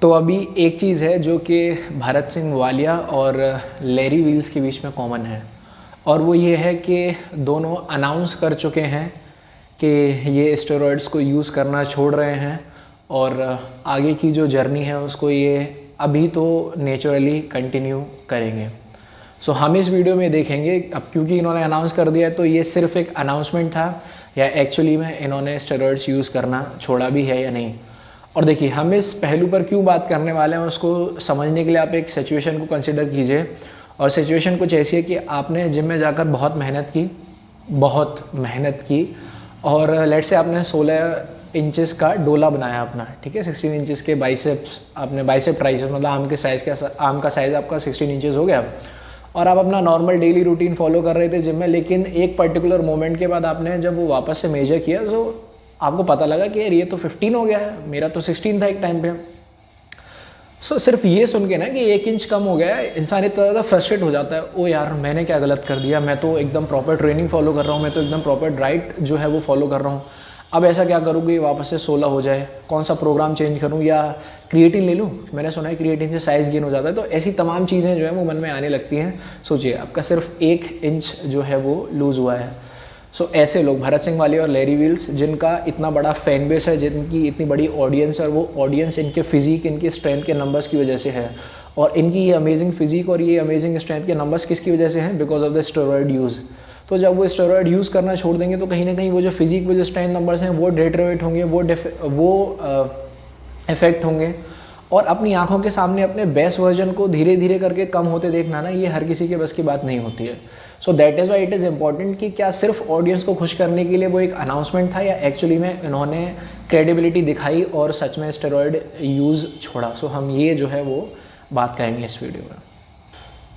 तो अभी एक चीज़ है जो कि भरत सिंह वालिया और लैरी व्हील्स के बीच में कॉमन है, और वो ये है कि दोनों अनाउंस कर चुके हैं कि ये स्टेरॉइड्स को यूज़ करना छोड़ रहे हैं, और आगे की जो जर्नी है उसको ये अभी तो नेचुरली कंटिन्यू करेंगे। सो हम इस वीडियो में देखेंगे, अब क्योंकि इन्होंने अनाउंस कर दिया तो ये सिर्फ एक अनाउंसमेंट था या एक्चुअली में इन्होंने स्टेरॉइड्स यूज़ करना छोड़ा भी है या नहीं। और देखिए, हम इस पहलू पर क्यों बात करने वाले हैं उसको समझने के लिए आप एक सिचुएशन को कंसिडर कीजिए। और सिचुएशन कुछ ऐसी है कि आपने जिम में जाकर बहुत मेहनत की और लेट से आपने 16 इंचेस का डोला बनाया अपना, ठीक है, 16 इंचेस के बाइसेप्स, आपने बाइसेप ट्राइसेप्स मतलब आम का साइज़ आपका 16 इंचेस हो गया, और आप अपना नॉर्मल डेली रूटीन फॉलो कर रहे थे जिम में। लेकिन एक पर्टिकुलर मोमेंट के बाद आपने जब वो वापस से मेजर किया तो आपको पता लगा कि यार ये तो 15 हो गया है, मेरा तो 16 था एक टाइम पे। सिर्फ ये सुन के ना कि 1 इंच कम हो गया है, इंसान इतना ज़्यादा फ्रस्ट्रेट हो जाता है, ओ यार मैंने क्या गलत कर दिया, मैं तो एकदम प्रॉपर ट्रेनिंग फॉलो कर रहा हूँ, मैं तो एकदम प्रॉपर डाइट जो है वो फॉलो कर रहा हूँ, अब ऐसा क्या करूँ कि वापस से 16 हो जाए, कौन सा प्रोग्राम चेंज करूँ या क्रिएटिन ले लूँ, मैंने सुना है क्रिएटिन से साइज़ गेन हो जाता है। तो ऐसी तमाम चीज़ें जो है वो मन में आने लगती हैं। सोचिए आपका सिर्फ 1 इंच जो है वो लूज़ हुआ है। ऐसे लोग भरत सिंह वालिया और लैरी व्हील्स, जिनका इतना बड़ा फैन बेस है, जिनकी इतनी बड़ी ऑडियंस है, और वो ऑडियंस इनके फिजिक, इनके स्ट्रेंथ के नंबर्स की वजह से है। और इनकी ये अमेजिंग फिजिक और ये अमेजिंग स्ट्रेंथ के नंबर्स किसकी वजह से हैं? Because of the steroid use. तो जब वो स्टेरॉइड यूज़ करना छोड़ देंगे तो कहीं ना कहीं वो जो फिजिक, वो जो स्ट्रेंथ नंबर्स हैं वो डेट्रोवेट होंगे, वो इफेक्ट होंगे। और अपनी आंखों के सामने अपने बेस्ट वर्जन को धीरे धीरे करके कम होते देखना ना, ये हर किसी के बस की बात नहीं होती है। सो that is why it is important कि क्या सिर्फ ऑडियंस को खुश करने के लिए वो एक अनाउंसमेंट था, या एक्चुअली में इन्होंने क्रेडिबिलिटी दिखाई और सच में स्टेरॉइड यूज़ छोड़ा। हम ये जो है वो बात करेंगे इस वीडियो में।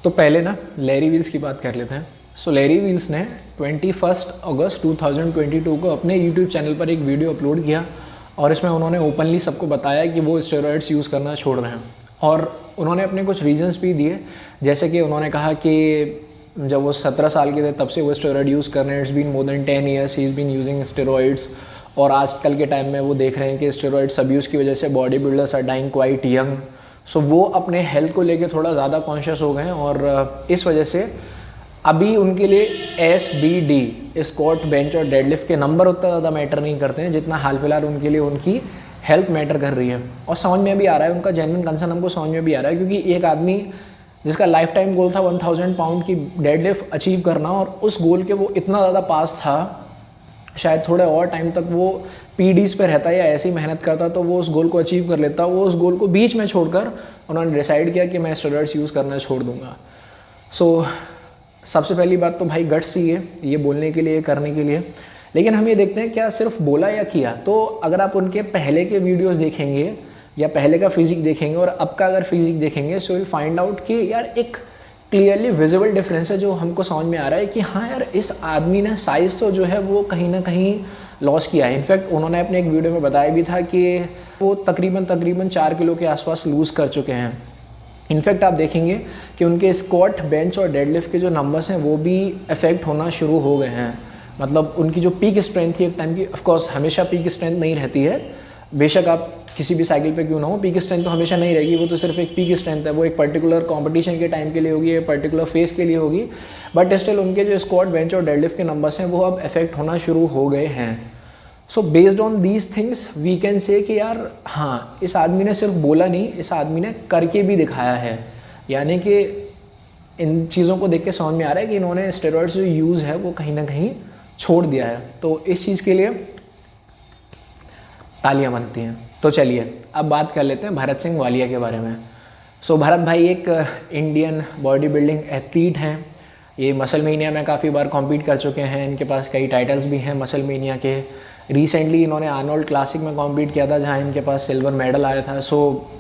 तो पहले ना लैरी व्हील्स की बात कर लेते हैं। लैरी व्हील्स ने 21 अगस्त 2022 को अपने यूट्यूब चैनल पर एक वीडियो अपलोड किया, और इसमें उन्होंने ओपनली सबको बताया कि वो स्टेरॉइड्स यूज़ करना छोड़ रहे हैं। और उन्होंने अपने कुछ रीजंस भी दिए, जैसे कि उन्होंने कहा कि जब वो 17 साल के थे तब से वो स्टेरॉइड यूज़ कर रहे हैं, it's been more than 10 years he is been using steroids. और आजकल के टाइम में वो देख रहे हैं कि स्टेरॉइड्स अब्यूज़ की वजह से body builders are dying quite young. वो अपने हेल्थ को लेके थोड़ा ज़्यादा कॉन्शियस हो गए हैं, और इस वजह से अभी उनके लिए SBD, स्क्वाट, बेंच और डेडलिफ्ट के नंबर उतना ज़्यादा मैटर नहीं करते हैं जितना हाल फिलहाल उनके लिए उनकी हेल्थ मैटर कर रही है। और समझ में भी आ रहा है, उनका जेन्युइन कंसर्न हमको समझ में भी आ रहा है, क्योंकि एक आदमी जिसका लाइफ टाइम गोल था 1000 पाउंड की डेडलिफ्ट अचीव करना, और उस गोल के वो इतना ज़्यादा पास था, शायद थोड़े और टाइम तक वो PDs पे रहता या ऐसी मेहनत करता तो वो उस गोल को अचीव कर लेता। वो उस गोल को बीच में छोड़कर उन्होंने डिसाइड किया कि मैं स्टेरॉइड्स यूज़ करना छोड़ दूँगा। सबसे पहली बात तो भाई गट्स चाहिए ये बोलने के लिए, करने के लिए। लेकिन हम ये देखते हैं क्या सिर्फ बोला या किया। तो अगर आप उनके पहले के वीडियोस देखेंगे या पहले का फिजिक देखेंगे और अब का अगर फिजिक देखेंगे, सो विल फाइंड आउट कि यार एक क्लियरली विजिबल डिफरेंस है जो हमको समझ में आ रहा है कि हाँ यार इस आदमी ने साइज़ तो जो है वो कहीं ना कहीं लॉस किया है। इनफैक्ट उन्होंने अपने एक वीडियो में बताया भी था कि वो तकरीबन 4 किलो के आसपास लूज़ कर चुके हैं। इनफैक्ट आप देखेंगे कि उनके स्क्वाट, बेंच और डेडलिफ्ट के जो नंबर्स हैं वो भी इफेक्ट होना शुरू हो गए हैं। मतलब उनकी जो पीक स्ट्रेंथ थी एक टाइम की, ऑफकोर्स हमेशा पीक स्ट्रेंथ नहीं रहती है, बेशक आप किसी भी साइकिल पे क्यों ना हो, पीक स्ट्रेंथ तो हमेशा नहीं रहेगी, वो तो सिर्फ एक पीक स्ट्रेंथ है, वो एक पर्टिकुलर कंपटीशन के टाइम के लिए होगी, एक पर्टिकुलर फेस के लिए होगी। बट स्टिल उनके जो स्क्वाट, बेंच और डेडलिफ्ट के नंबर्स हैं वो अब इफेक्ट होना शुरू हो गए हैं। Based on these things we can say कि यार हाँ, इस आदमी ने सिर्फ बोला नहीं, इस आदमी ने करके भी दिखाया है। यानी कि इन चीज़ों को देख के समझ में आ रहा है कि इन्होंने स्टेरॉइड्स जो यूज़ है वो कहीं ना कहीं छोड़ दिया है। तो इस चीज़ के लिए तालियां बनती हैं। तो चलिए अब बात कर लेते हैं भरत सिंह वालिया के बारे में। भरत भाई एक इंडियन बॉडी बिल्डिंग एथलीट हैं। ये मसल मेनिया में काफ़ी बार कॉम्पीट कर चुके हैं, इनके पास कई टाइटल्स भी हैं मसल मेनिया के। रिसेंटली इन्होंने आर्नोल्ड क्लासिक में कॉम्पीट किया था जहाँ इनके पास सिल्वर मेडल आया था।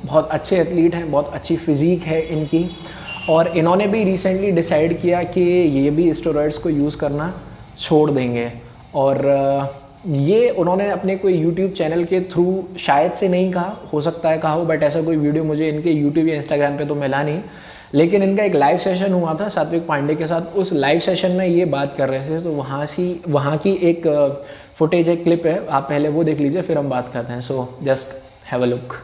बहुत अच्छे एथलीट हैं, बहुत अच्छी फिजिक है इनकी। और इन्होंने भी रिसेंटली डिसाइड किया कि ये भी स्टेरॉइड्स को यूज़ करना छोड़ देंगे। और ये उन्होंने अपने कोई यूट्यूब चैनल के थ्रू शायद से नहीं कहा, हो सकता है कहा हो, बट ऐसा कोई वीडियो मुझे इनके यूट्यूब या इंस्टाग्राम पे तो मिला नहीं। लेकिन इनका एक लाइव सेशन हुआ था सात्विक पांडे के साथ, उस लाइव सेशन में ये बात कर रहे थे। तो वहाँ की एक फुटेज, एक क्लिप है, आप पहले वो देख लीजिए फिर हम बात करते हैं। Just have a look.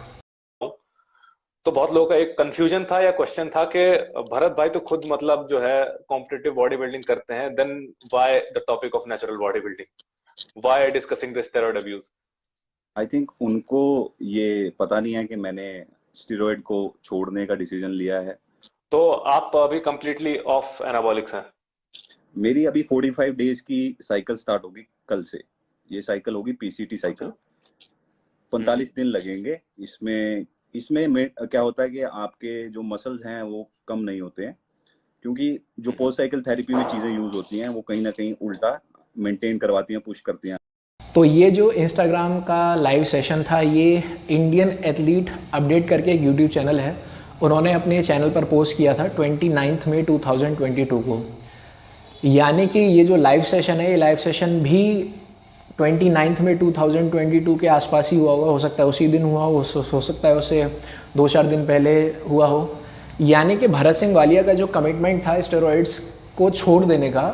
तो बहुत लोगों का एक कंफ्यूजन था या क्वेश्चन था कि भरत भाई तो खुद मतलब जो है कॉम्पिटिटिव बॉडी बिल्डिंग करते हैं, then why the topic of natural body building, why discussing the steroid abuse? I think उनको ये पता नहीं है कि मैंने स्टेरॉइड को छोड़ने का डिसीजन लिया है। तो आप अभी कंप्लीटली ऑफ एनाबॉलिक्स हैं? मेरी अभी 45 डेज की साइकिल स्टार्ट होगी कल से। ये साइकिल होगी पीसीटी साइकिल। अच्छा। 45 दिन लगेंगे इसमें। इसमें क्या होता है कि आपके जो मसल्स हैं वो कम नहीं होते हैं, क्योंकि जो पोस्ट साइकिल थेरेपी में चीज़ें यूज होती हैं वो कहीं ना कहीं उल्टा मेंटेन करवाती हैं, पुश करती हैं। तो ये जो इंस्टाग्राम का लाइव सेशन था, ये इंडियन एथलीट अपडेट करके एक यूट्यूब चैनल है, उन्होंने अपने चैनल पर पोस्ट किया था 29 मई 2022 को। यानी कि ये जो लाइव सेशन है, ये लाइव सेशन भी 29 मई 2022 के आसपास ही हुआ होगा। हो सकता है उसी दिन हुआ हो सकता है उससे 2-4 दिन पहले हुआ हो। यानी कि भरत सिंह वालिया का जो कमिटमेंट था स्टेरॉइड्स को छोड़ देने का,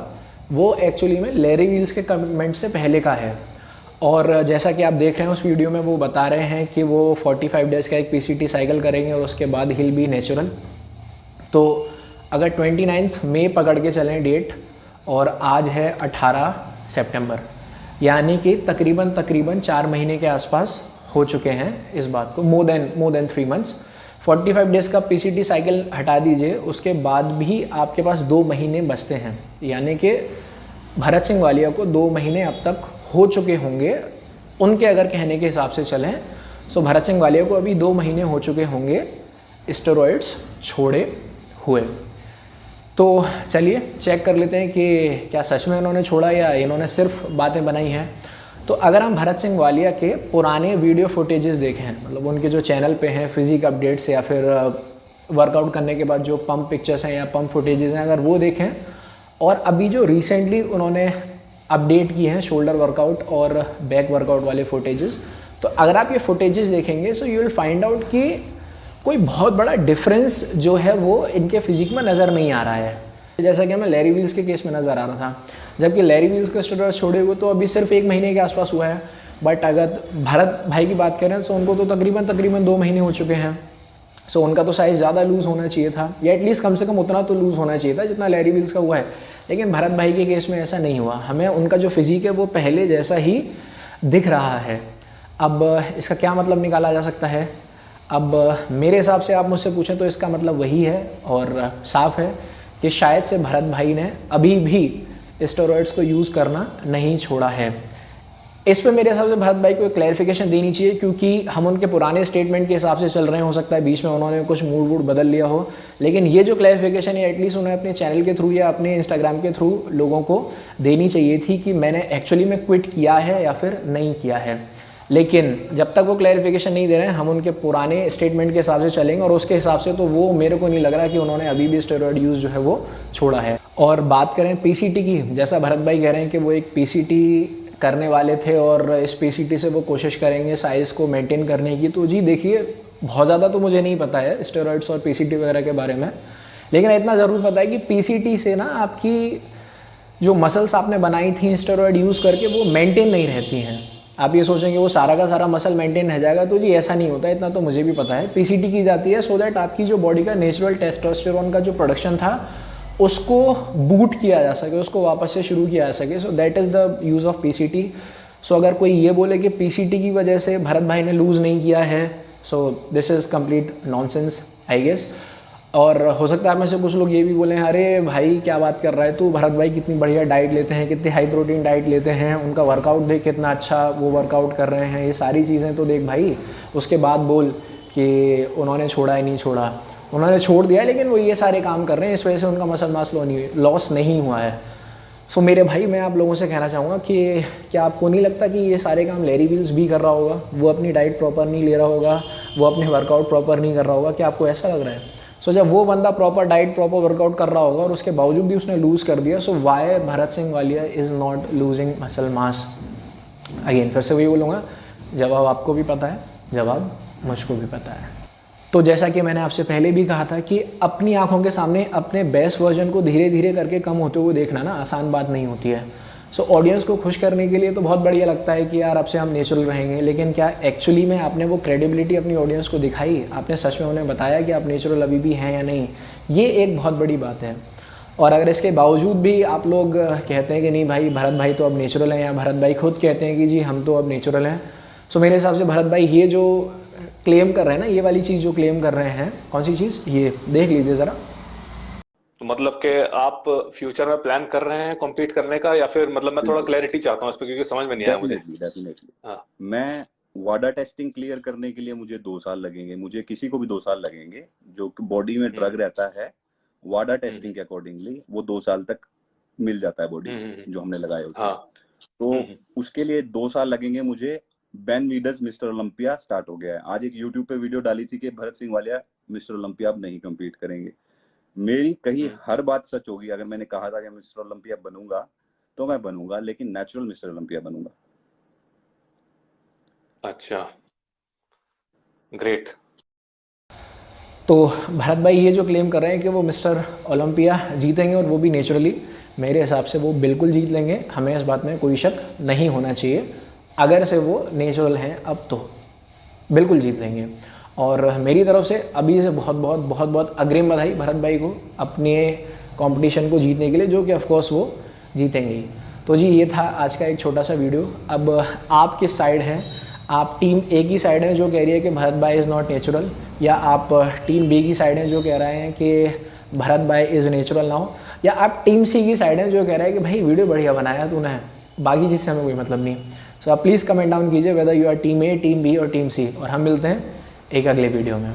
वो एक्चुअली में लैरी वील्स के कमिटमेंट से पहले का है। और जैसा कि आप देख रहे हैं उस वीडियो में, वो बता रहे हैं कि वो 45 डेज़ का एक पीसीटी साइकिल करेंगे और उसके बाद हिल बी नेचुरल। तो अगर 29 मई पकड़ के चलें डेट, और आज है 18 सितंबर, यानी कि तकरीबन 4 महीने के आसपास हो चुके हैं इस बात को, मोर देन 3 मंथ्स। 45 डेज़ का पीसीटी साइकिल हटा दीजिए, उसके बाद भी आपके पास 2 महीने बचते हैं। यानी कि भरत सिंह वालिया को 2 महीने अब तक हो चुके होंगे, उनके अगर कहने के हिसाब से चलें। सो भरत सिंह वालिया को अभी 2 महीने हो चुके होंगे स्टेरॉइड्स छोड़े हुए। तो चलिए चेक कर लेते हैं कि क्या सच में इन्होंने छोड़ा या इन्होंने सिर्फ बातें बनाई हैं। तो अगर हम भरत सिंह वालिया के पुराने वीडियो फुटेजेस देखें, मतलब उनके जो चैनल पे हैं फिजिक अपडेट्स या फिर वर्कआउट करने के बाद जो पंप पिक्चर्स हैं या पंप फुटेजेस हैं, अगर वो देखें, और अभी जो रिसेंटली उन्होंने अपडेट किए हैं शोल्डर वर्कआउट और बैक वर्कआउट वाले फुटेजेस, तो अगर आप ये फुटेजेस देखेंगे so you will find out कि कोई बहुत बड़ा डिफरेंस जो है वो इनके फिजिक में नज़र नहीं आ रहा है। जैसा कि हमें लैरी वील्स के केस में नज़र आ रहा था, जबकि लैरी वील्स को स्टेरॉइड्स छोड़े हुए तो अभी सिर्फ 1 महीने के आसपास हुआ है। बट अगर भरत भाई की बात करें तो उनको तो तकरीबन 2 महीने हो चुके हैं। सो उनका तो साइज़ ज़्यादा लूज़ होना चाहिए था, या एटलीस्ट कम से कम उतना तो लूज़ होना चाहिए था जितना लैरी वील्स का हुआ है। लेकिन भरत भाई के केस में ऐसा नहीं हुआ, हमें उनका जो फिजिक है वो पहले जैसा ही दिख रहा है। अब इसका क्या मतलब निकाला जा सकता है? अब मेरे हिसाब से आप मुझसे पूछें तो इसका मतलब वही है और साफ है कि शायद से भरत भाई ने अभी भी स्टेरॉइड्स को यूज़ करना नहीं छोड़ा है। इस पे मेरे हिसाब से भरत भाई को एक क्लैरिफिकेशन देनी चाहिए, क्योंकि हम उनके पुराने स्टेटमेंट के हिसाब से चल रहे हैं। हो सकता है बीच में उन्होंने कुछ मूड वूड बदल लिया हो, लेकिन ये जो क्लैरिफिकेशन है एटलीस्ट उन्हें अपने चैनल के थ्रू या अपने इंस्टाग्राम के थ्रू लोगों को देनी चाहिए थी कि मैंने एक्चुअली में क्विट किया है या फिर नहीं किया है। लेकिन जब तक वो क्लैरिफिकेशन नहीं दे रहे हैं, हम उनके पुराने स्टेटमेंट के हिसाब से चलेंगे, और उसके हिसाब से तो वो मेरे को नहीं लग रहा कि उन्होंने अभी भी स्टेरॉइड यूज़ जो है वो छोड़ा है। और बात करें पीसीटी की, जैसा भरत भाई कह रहे हैं कि वो एक पीसीटी करने वाले थे और इस पीसीटी से वो कोशिश करेंगे साइज़ को मेंटेन करने की। तो जी देखिए, बहुत ज़्यादा तो मुझे नहीं पता है स्टेरॉइड्स और पीसीटी वगैरह के बारे में, लेकिन इतना ज़रूर पता है कि पीसीटी से ना आपकी जो मसल्स आपने बनाई थी स्टेरॉइड यूज़ करके, वो मेंटेन नहीं रहती हैं। आप ये सोचेंगे वो सारा का सारा मसल मेंटेन रह जाएगा, तो जी ऐसा नहीं होता, इतना तो मुझे भी पता है। पीसीटी की जाती है सो दैट आपकी जो बॉडी का नेचुरल टेस्टोस्टेरोन का जो प्रोडक्शन था उसको बूट किया जा सके, उसको वापस से शुरू किया जा सके। So that is the use of PCT. So अगर कोई ये बोले कि पीसीटी की वजह से भरत भाई ने लूज़ नहीं किया है, so this is complete nonsense I guess. और हो सकता है आप में से कुछ लोग ये भी बोलें, अरे भाई क्या बात कर रहा है तू, भरत भाई कितनी बढ़िया डाइट लेते हैं, कितनी हाई प्रोटीन डाइट लेते हैं, उनका वर्कआउट देख कितना अच्छा वो वर्कआउट कर रहे हैं, ये सारी चीज़ें तो देख भाई, उसके बाद बोल कि उन्होंने छोड़ा है नहीं छोड़ा। उन्होंने छोड़ दिया, लेकिन वो ये सारे काम कर रहे हैं, इस वजह से उनका मसल मास लॉस नहीं हुआ है। सो मेरे भाई, मैं आप लोगों से कहना चाहूँगा कि क्या आपको नहीं लगता कि ये सारे काम लैरी वील्स भी कर रहा होगा? वो अपनी डाइट प्रॉपर नहीं ले रहा होगा, वो अपने वर्कआउट प्रॉपर नहीं कर रहा होगा, क्या आपको ऐसा लग रहा है? सो जब वो बंदा प्रॉपर डाइट प्रॉपर वर्कआउट कर रहा होगा और उसके बावजूद भी उसने लूज़ कर दिया, so why Bharat Singh Walia is not losing muscle mass? Again फिर से वही बोलूँगा, जवाब आपको भी पता है, जवाब मुझको भी पता है। तो जैसा कि मैंने आपसे पहले भी कहा था कि अपनी आंखों के सामने अपने बेस्ट वर्जन को धीरे धीरे करके कम होते हुए देखना ना आसान बात नहीं होती है। सो ऑडियंस को खुश करने के लिए तो बहुत बढ़िया लगता है कि यार अब से हम नेचुरल रहेंगे, लेकिन क्या एक्चुअली में आपने वो क्रेडिबिलिटी अपनी ऑडियंस को दिखाई, आपने सच में उन्हें बताया कि आप नेचुरल अभी भी हैं या नहीं, ये एक बहुत बड़ी बात है। और अगर इसके बावजूद भी आप लोग कहते हैं कि नहीं भाई भरत भाई तो अब नेचुरल हैं, या भरत भाई खुद कहते हैं कि जी हम तो अब नेचुरल हैं, सो मेरे हिसाब से भरत भाई ये जो क्लेम कर रहे हैं ना, ये वाली चीज़ जो क्लेम कर रहे हैं, कौन सी चीज़, ये देख लीजिए ज़रा। तो मतलब कि आप फ्यूचर में प्लान कर रहे हैं कॉम्पीट करने का, या फिर मतलब मैं थोड़ा क्लैरिटी चाहता हूँ इस पर क्योंकि समझ में नहीं आया मुझे। डेफिनेटली हाँ। मैं वाडा टेस्टिंग क्लियर करने के लिए मुझे 2 साल लगेंगे, मुझे किसी को भी 2 साल लगेंगे। जो बॉडी में ड्रग रहता है वाडा टेस्टिंग के अकॉर्डिंगली वो 2 साल तक मिल जाता है बॉडी जो हमने लगाए होते हैं। हाँ। तो उसके लिए 2 साल लगेंगे मुझे। बेन वीडर्स मिस्टर ओलंपिया स्टार्ट हो गया है। आज एक यूट्यूब पे वीडियो डाली थी कि भरत सिंह वालिया मिस्टर ओलंपिया अब नहीं कम्पीट करेंगे। मेरी कहीं हर बात सच होगी। अगर मैंने कहा था कि मिस्टर ओलंपिया बनूंगा तो मैं बनूंगा, लेकिन नेचुरल मिस्टर ओलंपिया बनूंगा। अच्छा, ग्रेट। तो भरत भाई ये जो क्लेम कर रहे हैं कि वो मिस्टर ओलंपिया जीतेंगे और वो भी नेचुरली, मेरे हिसाब से वो बिल्कुल जीत लेंगे, हमें इस बात में कोई शक नहीं होना चाहिए। अगर से वो नेचुरल हैं अब तो बिल्कुल जीत लेंगे। और मेरी तरफ से अभी से बहुत बहुत बहुत बहुत अग्रिम बधाई भरत भाई को अपने कंपटीशन को जीतने के लिए, जो कि ऑफकोर्स वो जीतेंगे ही। तो जी ये था आज का एक छोटा सा वीडियो। अब आप किस साइड हैं? आप टीम ए की साइड हैं जो कह रही है कि भरत भाई इज़ नॉट नेचुरल, या आप टीम बी की साइड हैं जो कह रहे हैं कि भरत भाई इज़ नेचुरल नाउ, या आप टीम सी की साइड हैं जो कह रहा है कि भाई वीडियो बढ़िया बनाया तूने, बाकी चीज़ से हमें कोई मतलब नहीं। सो आप प्लीज़ कमेंट डाउन कीजिए whether you are team A, team B और टीम सी, और हम मिलते हैं एक अगले वीडियो में।